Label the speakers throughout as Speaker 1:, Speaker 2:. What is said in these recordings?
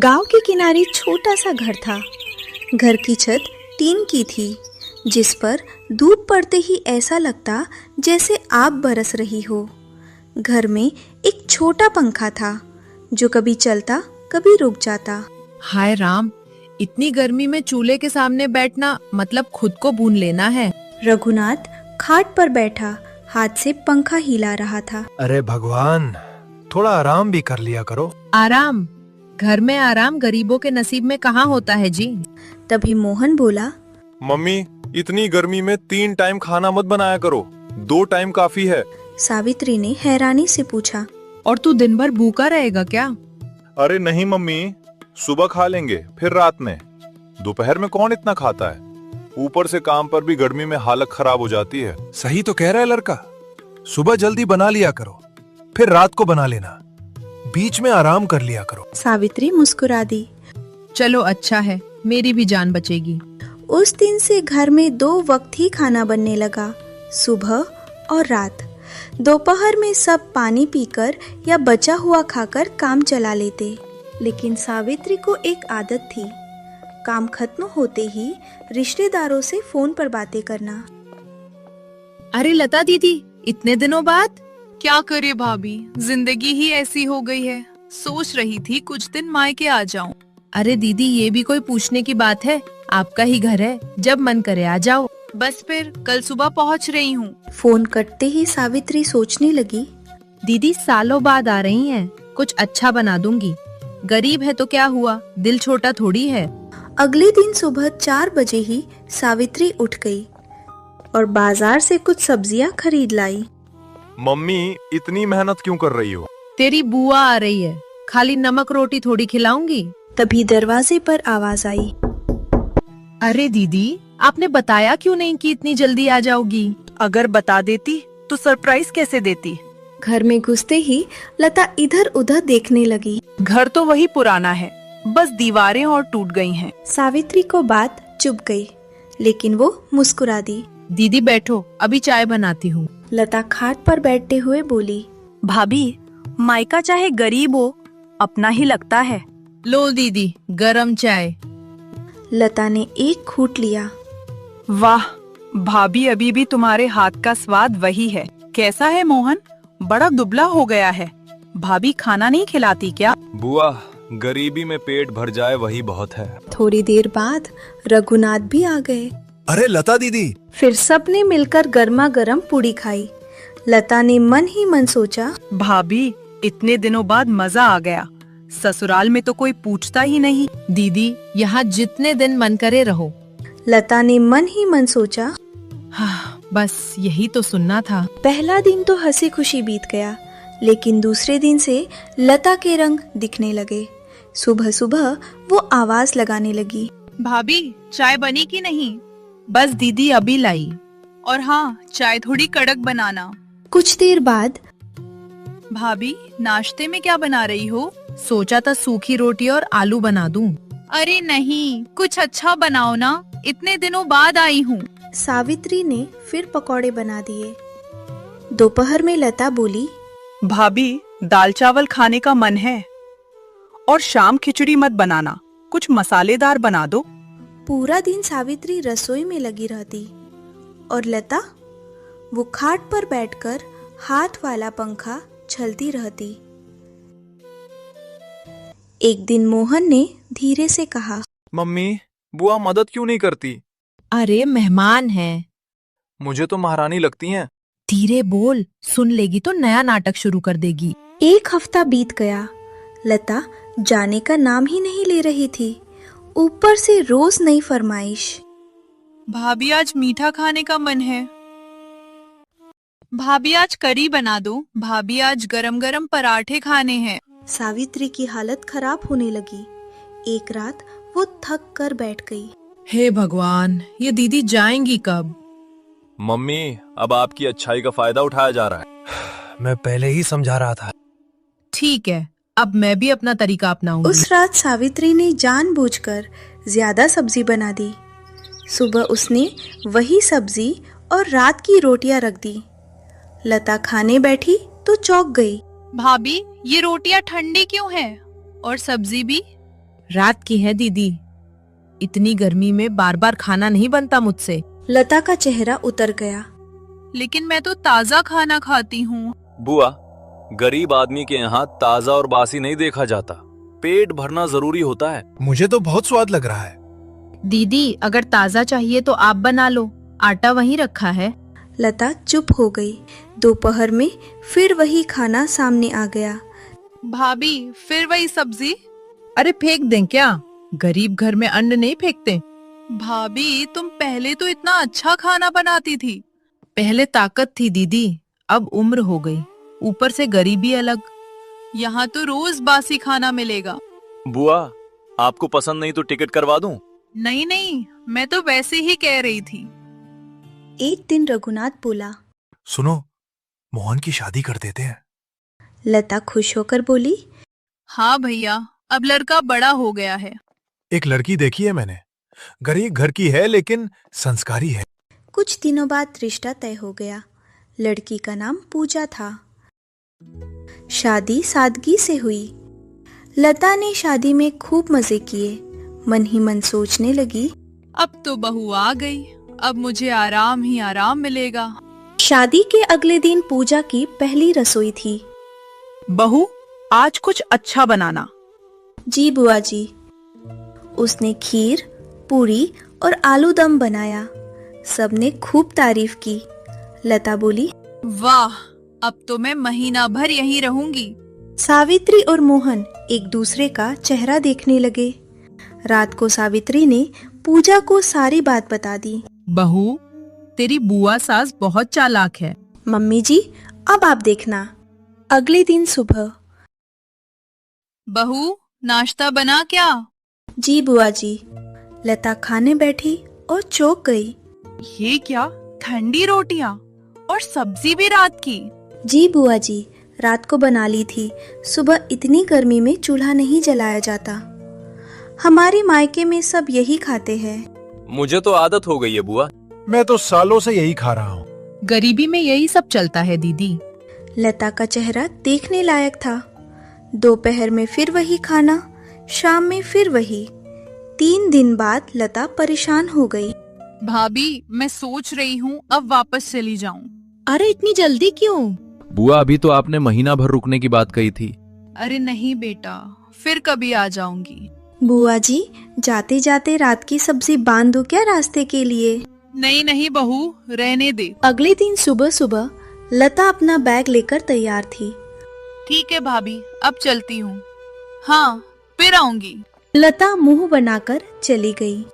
Speaker 1: गांव के किनारे छोटा सा घर था। घर की छत टीन की थी, जिस पर धूप पड़ते ही ऐसा लगता जैसे आग बरस रही हो। घर में एक छोटा पंखा था, जो कभी चलता कभी रुक जाता।
Speaker 2: हाय राम, इतनी गर्मी में चूल्हे के सामने बैठना मतलब खुद को भून लेना है।
Speaker 1: रघुनाथ खाट पर बैठा हाथ से पंखा हिला रहा था।
Speaker 3: अरे भगवान, थोड़ा आराम भी कर लिया करो।
Speaker 2: आराम? घर में आराम गरीबों के नसीब में कहाँ होता है जी।
Speaker 1: तभी मोहन बोला,
Speaker 4: मम्मी, इतनी गर्मी में 3 टाइम खाना मत बनाया करो, 2 टाइम काफी है।
Speaker 1: सावित्री ने हैरानी से पूछा,
Speaker 2: और तू दिन भर भूखा रहेगा क्या?
Speaker 4: अरे नहीं मम्मी, सुबह खा लेंगे, फिर रात में। दोपहर में कौन इतना खाता है? ऊपर से काम पर भी गर्मी में हालत खराब हो जाती है।
Speaker 3: सही तो कह रहा है लड़का। सुबह जल्दी बना लिया करो, फिर रात को बना लेना, बीच में आराम कर लिया करो।
Speaker 1: सावित्री मुस्कुरा दी।
Speaker 2: चलो अच्छा है, मेरी भी जान बचेगी।
Speaker 1: उस दिन से घर में 2 वक्त ही खाना बनने लगा, सुबह और रात। दोपहर में सब पानी पीकर या बचा हुआ खाकर काम चला लेते। लेकिन सावित्री को एक आदत थी, काम खत्म होते ही रिश्तेदारों से फोन पर बातें करना।
Speaker 2: अरे लता दीदी, इतने दिनों बाद?
Speaker 5: क्या करे भाभी, जिंदगी ही ऐसी हो गई है। सोच रही थी कुछ दिन मायके आ जाऊं।
Speaker 2: अरे दीदी, ये भी कोई पूछने की बात है? आपका ही घर है, जब मन करे आ जाओ।
Speaker 5: बस फिर कल सुबह पहुंच रही हूँ।
Speaker 1: फोन कटते ही सावित्री सोचने लगी,
Speaker 2: दीदी सालों बाद आ रही हैं, कुछ अच्छा बना दूंगी। गरीब है तो क्या हुआ, दिल छोटा थोड़ी है।
Speaker 1: अगले दिन सुबह 4 बजे ही सावित्री उठ गई और बाजार से कुछ सब्जियां खरीद लाई।
Speaker 4: मम्मी, इतनी मेहनत क्यों कर रही हो?
Speaker 2: तेरी बुआ आ रही है, खाली नमक रोटी थोड़ी खिलाऊंगी।
Speaker 1: तभी दरवाजे पर आवाज आई,
Speaker 2: अरे दीदी, आपने बताया क्यों नहीं कि इतनी जल्दी आ जाओगी?
Speaker 5: अगर बता देती तो सरप्राइज कैसे देती।
Speaker 1: घर में घुसते ही लता इधर उधर देखने लगी।
Speaker 5: घर तो वही पुराना है, बस दीवारें और टूट गई हैं।
Speaker 1: सावित्री को बात चुभ गई, लेकिन वो मुस्कुरा दी।
Speaker 2: दीदी बैठो, अभी चाय बनाती हूँ।
Speaker 1: लता खाट पर बैठते हुए बोली,
Speaker 5: भाभी, मायका चाहे गरीब हो, अपना ही लगता है।
Speaker 2: लो दीदी, गरम चाय।
Speaker 1: लता ने एक घूंट लिया।
Speaker 5: वाह भाभी, अभी भी तुम्हारे हाथ का स्वाद वही है। कैसा है मोहन, बड़ा दुबला हो गया है। भाभी खाना नहीं खिलाती क्या?
Speaker 4: बुआ, गरीबी में पेट भर जाए वही बहुत है।
Speaker 1: थोड़ी देर बाद रघुनाथ भी आ गए।
Speaker 3: अरे लता दीदी।
Speaker 1: फिर सबने मिलकर गर्मा गर्म पूड़ी खाई। लता ने मन ही मन सोचा,
Speaker 5: भाभी, इतने दिनों बाद मजा आ गया। ससुराल में तो कोई पूछता ही नहीं।
Speaker 2: दीदी, यहाँ जितने दिन मन करे रहो।
Speaker 1: लता ने मन ही मन सोचा,
Speaker 2: हाँ, बस यही तो सुनना था।
Speaker 1: पहला दिन तो हंसी खुशी बीत गया, लेकिन दूसरे दिन से लता के रंग दिखने लगे। सुबह सुबह वो आवाज लगाने लगी,
Speaker 5: भाभी, चाय बनी कि नहीं?
Speaker 2: बस दीदी अभी लाई।
Speaker 5: और हाँ, चाय थोड़ी कड़क बनाना।
Speaker 1: कुछ देर बाद,
Speaker 5: भाभी, नाश्ते में क्या बना रही हो?
Speaker 2: सोचा था सूखी रोटी और आलू बना दूं।
Speaker 5: अरे नहीं, कुछ अच्छा बनाओ ना, इतने दिनों बाद आई हूँ।
Speaker 1: सावित्री ने फिर पकौड़े बना दिए। दोपहर में लता बोली,
Speaker 5: भाभी, दाल चावल खाने का मन है, और शाम खिचड़ी मत बनाना, कुछ मसालेदार बना दो।
Speaker 1: पूरा दिन सावित्री रसोई में लगी रहती और लता वो खाट पर बैठकर हाथ वाला पंखा झलती रहती। एक दिन मोहन ने धीरे से कहा,
Speaker 4: मम्मी, बुआ मदद क्यों नहीं करती?
Speaker 2: अरे मेहमान हैं।
Speaker 4: मुझे तो महारानी लगती हैं।
Speaker 2: धीरे बोल, सुन लेगी तो नया नाटक शुरू कर देगी।
Speaker 1: 1 हफ्ता बीत गया। लता जाने का नाम ही नहीं ले रही थी, ऊपर से रोज नई फरमाइश।
Speaker 5: भाभी, आज मीठा खाने का मन है। भाभी, आज करी बना दो। भाभी, आज गरम गरम पराठे खाने हैं।
Speaker 1: सावित्री की हालत खराब होने लगी। एक रात वो थक कर बैठ गई।
Speaker 2: हे भगवान, ये दीदी जाएंगी कब?
Speaker 4: मम्मी, अब आपकी अच्छाई का फायदा उठाया जा रहा है।
Speaker 3: मैं पहले ही समझा रहा था।
Speaker 2: ठीक है, अब मैं भी अपना तरीका अपनाऊंगी।
Speaker 1: उस रात सावित्री ने जानबूझकर ज्यादा सब्जी बना दी। सुबह उसने वही सब्जी और रात की रोटियां रख दी। लता खाने बैठी तो चौंक गई।
Speaker 5: भाभी, ये रोटियां ठंडी क्यों हैं? और सब्जी भी?
Speaker 2: रात की है दीदी, इतनी गर्मी में बार बार खाना नहीं बनता मुझसे।
Speaker 1: लता का चेहरा उतर गया।
Speaker 5: लेकिन मैं तो ताजा खाना खाती हूँ।
Speaker 6: बुआ, गरीब आदमी के यहाँ ताजा और बासी नहीं देखा जाता, पेट भरना जरूरी होता है।
Speaker 3: मुझे तो बहुत स्वाद लग रहा है।
Speaker 2: दीदी अगर ताजा चाहिए तो आप बना लो, आटा वहीं रखा है।
Speaker 1: लता चुप हो गई। दोपहर में फिर वही खाना सामने आ गया।
Speaker 5: भाभी फिर वही सब्जी।
Speaker 2: अरे फेंक दें क्या? गरीब घर में अन्न नहीं फेंकते।
Speaker 5: भाभी तुम पहले तो इतना अच्छा खाना बनाती थी।
Speaker 2: पहले ताकत थी दीदी, अब उम्र हो गई, ऊपर से गरीबी अलग।
Speaker 5: यहाँ तो रोज बासी खाना मिलेगा।
Speaker 6: बुआ, आपको पसंद नहीं तो टिकट करवा दूं?
Speaker 5: नहीं नहीं, मैं तो वैसे ही कह रही थी।
Speaker 1: एक दिन रघुनाथ बोला।
Speaker 3: सुनो, मोहन की शादी कर देते हैं।
Speaker 1: लता खुश होकर बोली।
Speaker 5: हाँ भैया, अब लड़का बड़ा हो गया है।
Speaker 3: एक लड़की देखी है मैंने, गरीब घर की है लेकिन संस्कारी है।
Speaker 1: कुछ दिनों बाद रिश्ता तय हो गया। लड़की का नाम पूजा था। शादी सादगी से हुई। लता ने शादी में खूब मजे किए। मन ही मन सोचने लगी,
Speaker 5: अब तो बहू आ गई, अब मुझे आराम ही आराम मिलेगा।
Speaker 1: शादी के अगले दिन पूजा की पहली रसोई थी।
Speaker 5: बहू, आज कुछ अच्छा बनाना।
Speaker 1: जी बुआ जी। उसने खीर, पूरी और आलू दम बनाया। सबने खूब तारीफ की। लता बोली,
Speaker 5: वाह, अब तो मैं महीना भर यहीं रहूंगी।
Speaker 1: सावित्री और मोहन एक दूसरे का चेहरा देखने लगे। रात को सावित्री ने पूजा को सारी बात बता दी।
Speaker 2: बहू, तेरी बुआ सास बहुत चालाक है।
Speaker 1: मम्मी जी, अब आप देखना। अगले दिन सुबह।
Speaker 5: बहू, नाश्ता बना क्या?
Speaker 1: जी बुआ जी। लता खाने बैठी और चौंक गई।
Speaker 5: ये क्या, ठंडी रोटियां और सब्जी भी रात की?
Speaker 1: जी बुआ जी, रात को बना ली थी। सुबह इतनी गर्मी में चूल्हा नहीं जलाया जाता। हमारे मायके में सब यही खाते हैं।
Speaker 6: मुझे तो आदत हो गई है बुआ।
Speaker 3: मैं तो सालों से यही खा रहा हूँ।
Speaker 2: गरीबी में यही सब चलता है दीदी।
Speaker 1: लता का चेहरा देखने लायक था। दोपहर में फिर वही खाना, शाम में फिर वही। 3 दिन बाद लता परेशान हो गई।
Speaker 5: भाभी, मैं सोच रही हूँ अब वापस चली जाऊँ।
Speaker 2: अरे इतनी जल्दी क्यों?
Speaker 6: बुआ, अभी तो आपने महीना भर रुकने की बात कही थी।
Speaker 5: अरे नहीं बेटा, फिर कभी आ जाऊंगी।
Speaker 1: बुआ जी, जाते जाते रात की सब्जी बांध दो क्या रास्ते के लिए?
Speaker 5: नहीं नहीं बहू, रहने दे।
Speaker 1: अगले दिन सुबह सुबह लता अपना बैग लेकर तैयार थी।
Speaker 5: ठीक है भाभी, अब चलती हूँ। हाँ, फिर आऊंगी।
Speaker 1: लता मुंह बनाकर चली गई।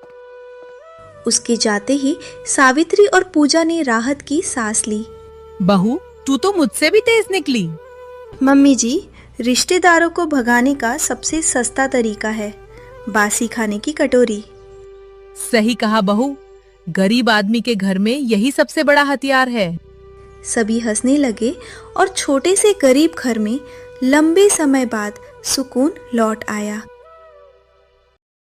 Speaker 1: उसके जाते ही सावित्री और पूजा ने राहत की सांस ली।
Speaker 2: बहू, तू तो मुझसे भी तेज निकली।
Speaker 1: मम्मी जी, रिश्तेदारों को भगाने का सबसे सस्ता तरीका है बासी खाने की कटोरी।
Speaker 2: सही कहा बहू, गरीब आदमी के घर में यही सबसे बड़ा हथियार है।
Speaker 1: सभी हंसने लगे और छोटे से गरीब घर में लंबे समय बाद सुकून लौट आया।